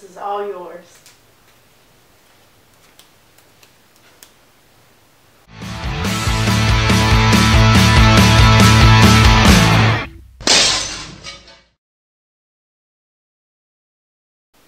This is all yours.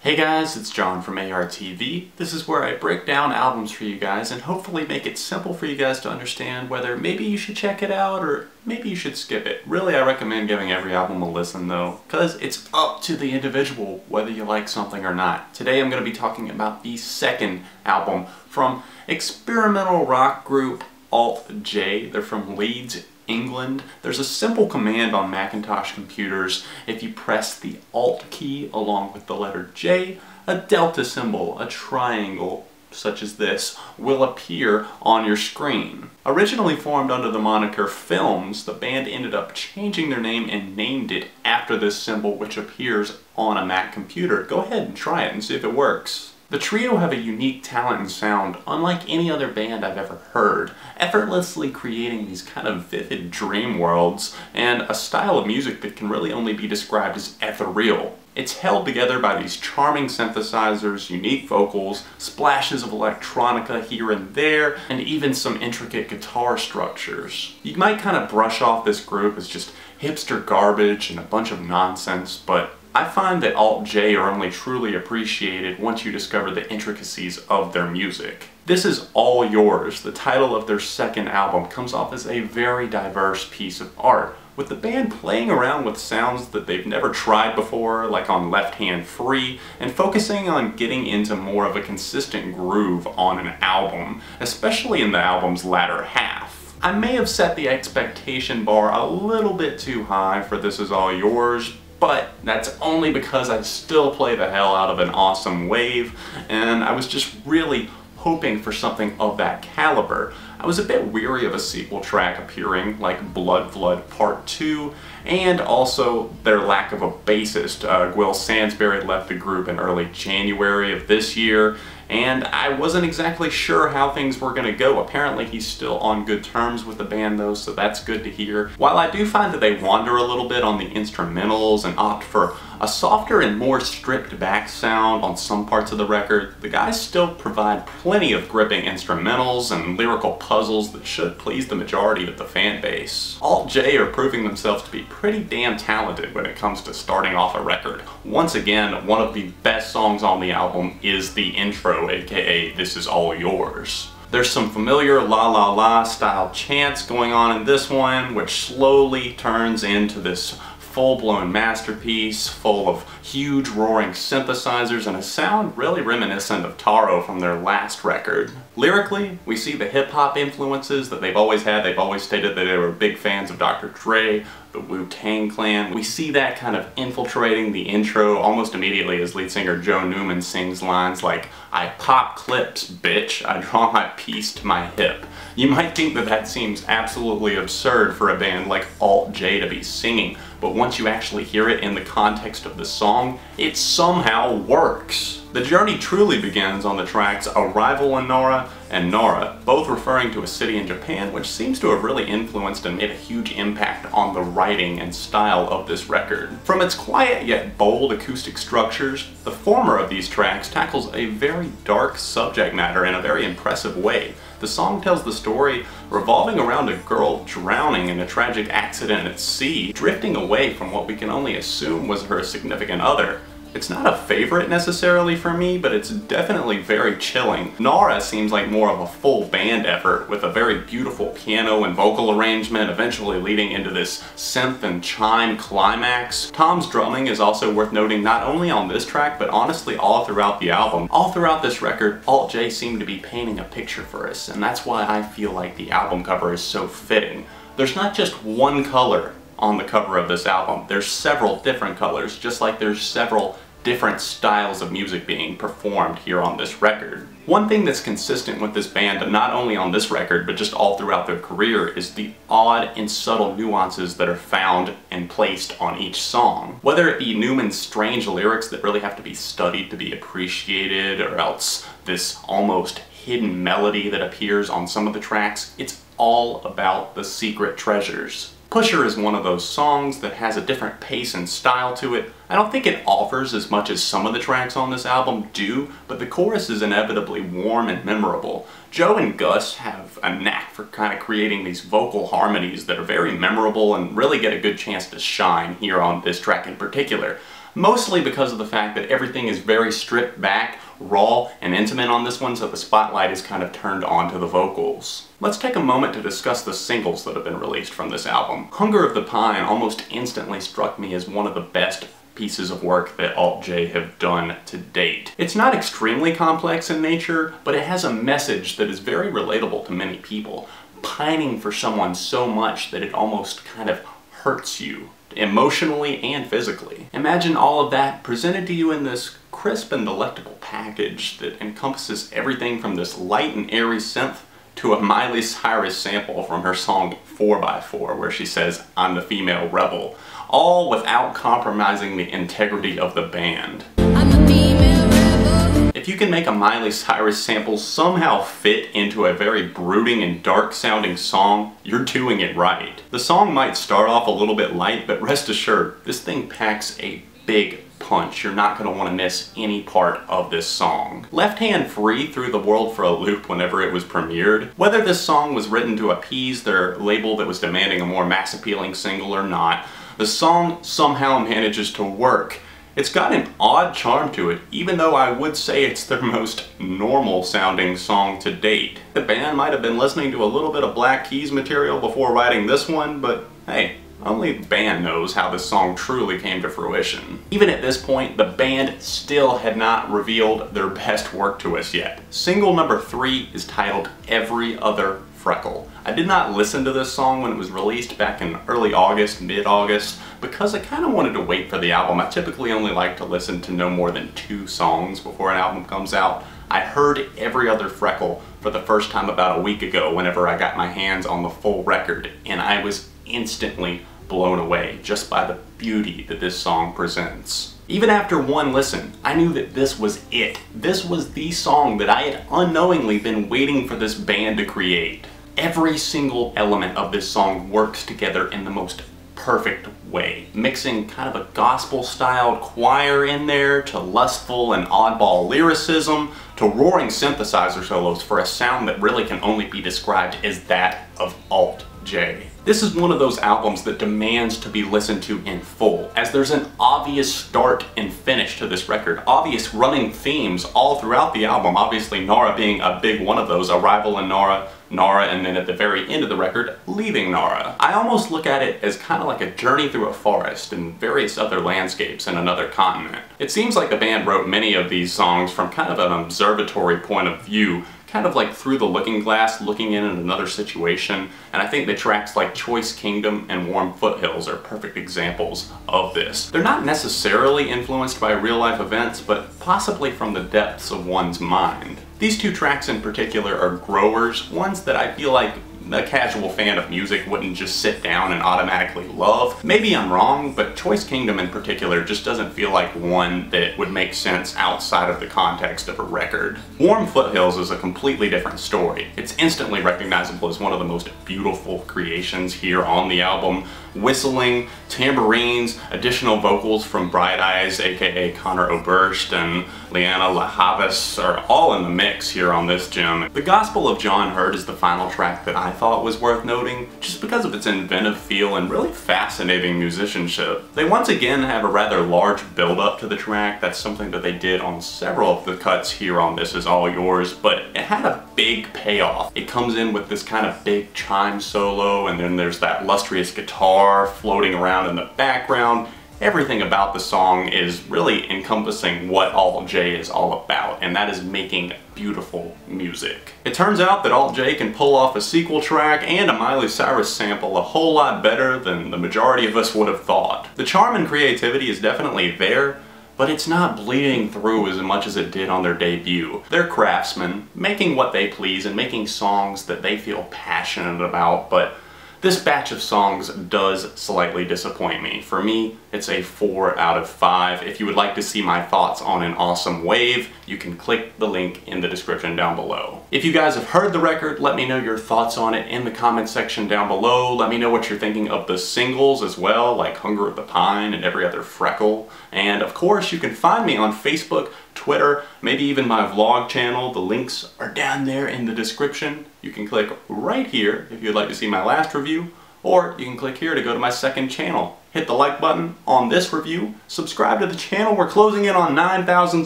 Hey guys, it's John from ARTV. This is where I break down albums for you guys and hopefully make it simple for you guys to understand whether maybe you should check it out or maybe you should skip it. Really, I recommend giving every album a listen though, because it's up to the individual whether you like something or not. Today I'm going to be talking about the second album from experimental rock group Alt-J. They're from Leeds, England. There's a simple command on Macintosh computers. If you press the Alt key along with the letter J, a delta symbol, a triangle such as this, will appear on your screen. Originally formed under the moniker Films, the band ended up changing their name and named it after this symbol which appears on a Mac computer. Go ahead and try it and see if it works. The trio have a unique talent and sound unlike any other band I've ever heard, effortlessly creating these kind of vivid dream worlds and a style of music that can really only be described as ethereal. It's held together by these charming synthesizers, unique vocals, splashes of electronica here and there, and even some intricate guitar structures. You might kind of brush off this group as just hipster garbage and a bunch of nonsense, but I find that Alt-J are only truly appreciated once you discover the intricacies of their music. This is All Yours, the title of their second album, comes off as a very diverse piece of art, with the band playing around with sounds that they've never tried before, like on Left Hand Free, and focusing on getting into more of a consistent groove on an album, especially in the album's latter half. I may have set the expectation bar a little bit too high for This Is All Yours, but that's only because I still play the hell out of an awesome wave, and I was just really hoping for something of that caliber. I was a bit weary of a sequel track appearing, like Blood Flood Part 2, and also their lack of a bassist. Will Sansbury left the group in early January of this year, and I wasn't exactly sure how things were going to go. Apparently he's still on good terms with the band though, so that's good to hear. While I do find that they wander a little bit on the instrumentals and opt for a softer and more stripped back sound on some parts of the record, the guys still provide plenty of gripping instrumentals and lyrical puzzles that should please the majority of the fan base. Alt-J are proving themselves to be pretty damn talented when it comes to starting off a record. Once again, one of the best songs on the album is the intro, aka This Is All Yours. There's some familiar La La La style chants going on in this one, which slowly turns into this full-blown masterpiece full of huge roaring synthesizers and a sound really reminiscent of Taro from their last record. Lyrically, we see the hip-hop influences that they've always had. They've always stated that they were big fans of Dr. Dre, the Wu-Tang Clan. We see that kind of infiltrating the intro almost immediately as lead singer Joe Newman sings lines like, "I pop clips, bitch, I draw my piece to my hip." You might think that that seems absolutely absurd for a band like Alt-J to be singing, but once you actually hear it in the context of the song, it somehow works. The journey truly begins on the tracks Arrival in Nara and Nara, both referring to a city in Japan, which seems to have really influenced and made a huge impact on the writing and style of this record. From its quiet yet bold acoustic structures, the former of these tracks tackles a very dark subject matter in a very impressive way. The song tells the story revolving around a girl drowning in a tragic accident at sea, drifting away from what we can only assume was her significant other. It's not a favorite necessarily for me, but it's definitely very chilling. Nara seems like more of a full band effort with a very beautiful piano and vocal arrangement, eventually leading into this synth and chime climax. Tom's drumming is also worth noting not only on this track, but honestly all throughout the album. All throughout this record, Alt-J seem to be painting a picture for us, and that's why I feel like the album cover is so fitting. There's not just one color on the cover of this album. There's several different colors, just like there's several different styles of music being performed here on this record. One thing that's consistent with this band, not only on this record, but just all throughout their career, is the odd and subtle nuances that are found and placed on each song. Whether it be Newman's strange lyrics that really have to be studied to be appreciated, or else this almost hidden melody that appears on some of the tracks, it's all about the secret treasures. Pusher is one of those songs that has a different pace and style to it. I don't think it offers as much as some of the tracks on this album do, but the chorus is inevitably warm and memorable. Joe and Gus have a knack for kind of creating these vocal harmonies that are very memorable and really get a good chance to shine here on this track in particular. Mostly because of the fact that everything is very stripped back, raw, and intimate on this one, so the spotlight is kind of turned onto the vocals. Let's take a moment to discuss the singles that have been released from this album. Hunger of the Pine almost instantly struck me as one of the best pieces of work that Alt-J have done to date. It's not extremely complex in nature, but it has a message that is very relatable to many people, pining for someone so much that it almost kind of hurts you, emotionally and physically. Imagine all of that presented to you in this crisp and delectable package that encompasses everything from this light and airy synth to a Miley Cyrus sample from her song 4x4 where she says, "I'm the female rebel," all without compromising the integrity of the band. I'm a female rebel. If you can make a Miley Cyrus sample somehow fit into a very brooding and dark sounding song, you're doing it right. The song might start off a little bit light, but rest assured, this thing packs a big punch. You're not going to want to miss any part of this song. Left Hand Free threw the world for a loop whenever it was premiered. Whether this song was written to appease their label that was demanding a more mass-appealing single or not, the song somehow manages to work. It's got an odd charm to it, even though I would say it's their most normal sounding song to date. The band might have been listening to a little bit of Black Keys material before writing this one, but hey, only the band knows how this song truly came to fruition. Even at this point, the band still had not revealed their best work to us yet. Single number 3 is titled Every Other Freckle. I did not listen to this song when it was released back in early August, mid-August, because I kind of wanted to wait for the album. I typically only like to listen to no more than 2 songs before an album comes out. I heard Every Other Freckle for the first time about a week ago whenever I got my hands on the full record, and I was instantly blown away just by the beauty that this song presents. Even after one listen, I knew that this was it. This was the song that I had unknowingly been waiting for this band to create. Every single element of this song works together in the most perfect way, mixing kind of a gospel-styled choir in there to lustful and oddball lyricism to roaring synthesizer solos for a sound that really can only be described as that of Alt-J. This is one of those albums that demands to be listened to in full, as there's an obvious start and finish to this record, obvious running themes all throughout the album, obviously Nara being a big one of those, arrival in Nara, Nara, and then at the very end of the record, leaving Nara. I almost look at it as kind of like a journey through a forest and various other landscapes in another continent. It seems like the band wrote many of these songs from kind of an observatory point of view, kind of like through the looking glass, looking in at another situation, and I think the tracks like Choice Kingdom and Warm Foothills are perfect examples of this. They're not necessarily influenced by real-life events, but possibly from the depths of one's mind. These 2 tracks in particular are growers, ones that I feel like a casual fan of music wouldn't just sit down and automatically love. Maybe I'm wrong, but Choice Kingdom in particular just doesn't feel like one that would make sense outside of the context of a record. Warm Foothills is a completely different story. It's instantly recognizable as one of the most beautiful creations here on the album. Whistling, tambourines, additional vocals from Bright Eyes, aka Connor Oberst, and Liana LaHavis are all in the mix here on this gem. The Gospel of John Hurt is the final track that I thought was worth noting, just because of its inventive feel and really fascinating musicianship. They once again have a rather large build-up to the track. That's something that they did on several of the cuts here on This Is All Yours, but it had a big payoff. It comes in with this kind of big chime solo, and then there's that lustrous guitar floating around in the background. Everything about the song is really encompassing what Alt-J is all about, and that is making beautiful music. It turns out that Alt-J can pull off a sequel track and a Miley Cyrus sample a whole lot better than the majority of us would have thought. The charm and creativity is definitely there, but it's not bleeding through as much as it did on their debut. They're craftsmen, making what they please and making songs that they feel passionate about, but This batch of songs does slightly disappoint me. For me, it's a 4 out of 5. If you would like to see my thoughts on An Awesome Wave, you can click the link in the description down below. If you guys have heard the record, let me know your thoughts on it in the comment section down below. Let me know what you're thinking of the singles as well, like Hunger of the Pine and Every Other Freckle. And of course, you can find me on Facebook, Twitter, maybe even my vlog channel. The links are down there in the description. You can click right here if you'd like to see my last review, or you can click here to go to my second channel. Hit the like button on this review, subscribe to the channel. We're closing in on 9,000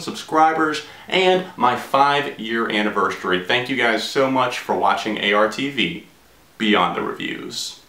subscribers and my 5-year anniversary. Thank you guys so much for watching ARTV Beyond the Reviews.